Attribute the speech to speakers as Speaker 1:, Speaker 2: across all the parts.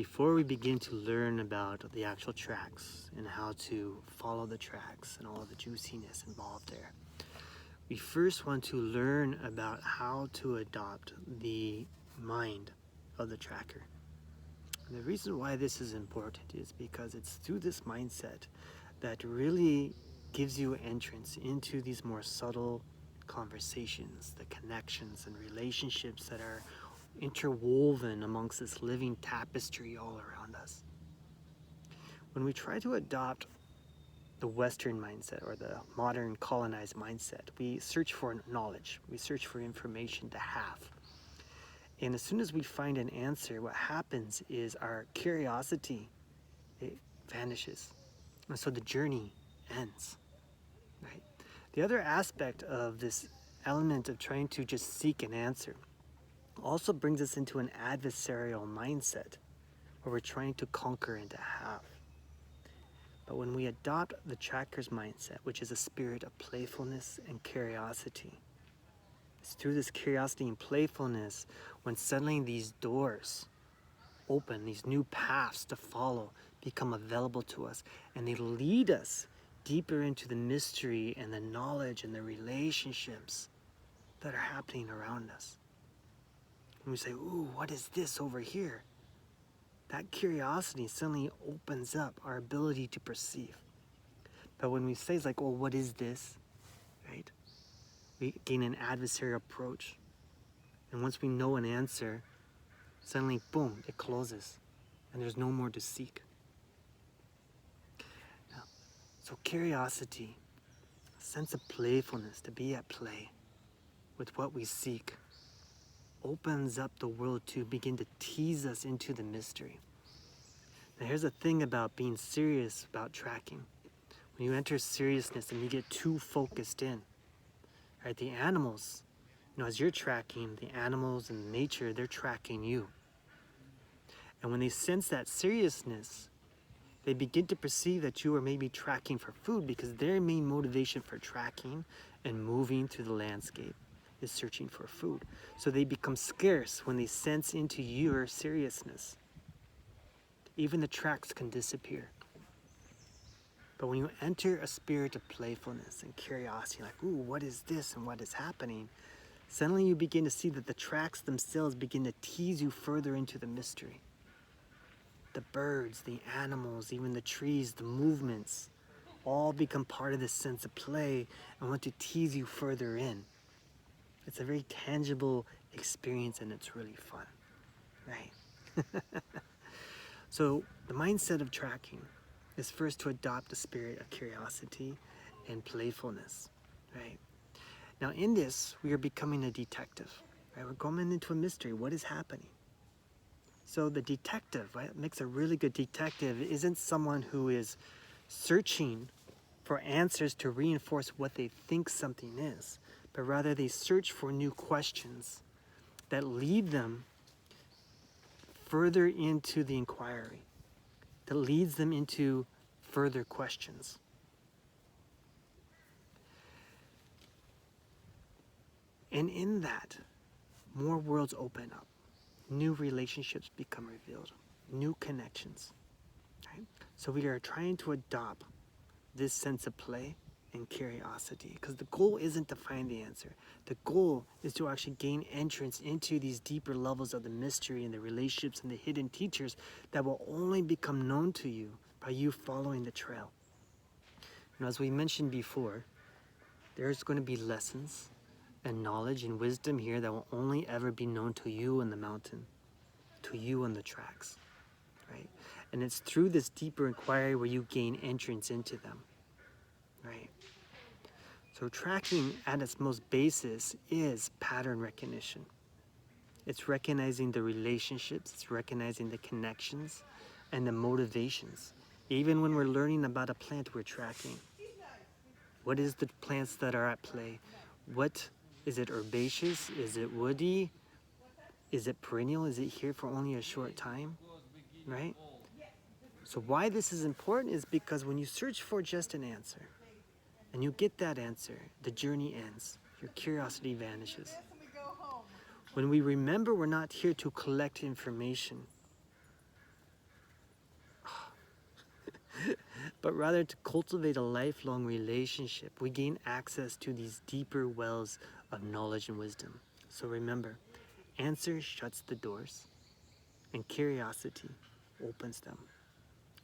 Speaker 1: before we begin to learn about the actual tracks and how to follow the tracks and all the juiciness involved there, we first want to learn about how to adopt the mind of the tracker. And the reason why this is important is because it's through this mindset that really gives you entrance into these more subtle conversations, the connections and relationships that are interwoven amongst this living tapestry all around us. When we try to adopt the Western mindset or the modern colonized mindset, we search for knowledge, we search for information to have. And as soon as we find an answer, what happens is our curiosity, it vanishes. And so the journey ends, right? The other aspect of this element of trying to just seek an answer also brings us into an adversarial mindset where we're trying to conquer and to have. But when we adopt the tracker's mindset, which is a spirit of playfulness and curiosity, it's through this curiosity and playfulness when suddenly these doors open, these new paths to follow become available to us, and they lead us deeper into the mystery and the knowledge and the relationships that are happening around us. And we say, ooh, what is this over here? That curiosity suddenly opens up our ability to perceive. But when we say, it's like, oh, what is this? Right? We gain an adversarial approach. And once we know an answer, suddenly, boom, it closes. And there's no more to seek. Now, so curiosity, a sense of playfulness, to be at play with what we seek, opens up the world to begin to tease us into the mystery. Now here's the thing about being serious about tracking. When you enter seriousness and you get too focused in, right? The animals, as you're tracking, the animals and nature, they're tracking you. And when they sense that seriousness, they begin to perceive that you are maybe tracking for food because their main motivation for tracking and moving through the landscape is searching for food. So they become scarce when they sense into your seriousness. Even the tracks can disappear. But when you enter a spirit of playfulness and curiosity, like, ooh, what is this and what is happening? Suddenly you begin to see that the tracks themselves begin to tease you further into the mystery. The birds, the animals, even the trees, the movements, all become part of this sense of play and want to tease you further in. It's a very tangible experience and it's really fun, right? So the mindset of tracking is first to adopt a spirit of curiosity and playfulness, right? Now in this, we are becoming a detective, right? We're going into a mystery. What is happening? So the detective, right, what makes a really good detective isn't someone who is searching for answers to reinforce what they think something is, but rather they search for new questions that lead them further into the inquiry, that leads them into further questions. And in that, more worlds open up, new relationships become revealed, new connections. Right? So we are trying to adopt this sense of play and curiosity because the goal isn't to find the answer. The goal is to actually gain entrance into these deeper levels of the mystery and the relationships and the hidden teachers that will only become known to you by you following the trail. And as we mentioned before, there's going to be lessons and knowledge and wisdom here that will only ever be known to you in the mountain, to you on the tracks, right? And it's through this deeper inquiry where you gain entrance into them, right? So tracking at its most basis is pattern recognition. It's recognizing the relationships, it's recognizing the connections and the motivations. Even when we're learning about a plant, we're tracking. What is the plants that are at play? What is it, herbaceous? Is it woody? Is it perennial? Is it here for only a short time? Right? So why this is important is because when you search for just an answer, and you get that answer, the journey ends. Your curiosity vanishes. When we remember we're not here to collect information, but rather to cultivate a lifelong relationship, we gain access to these deeper wells of knowledge and wisdom. So remember, answer shuts the doors, and curiosity opens them.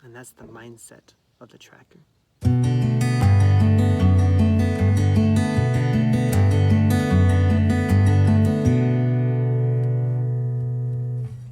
Speaker 1: And that's the mindset of the tracker.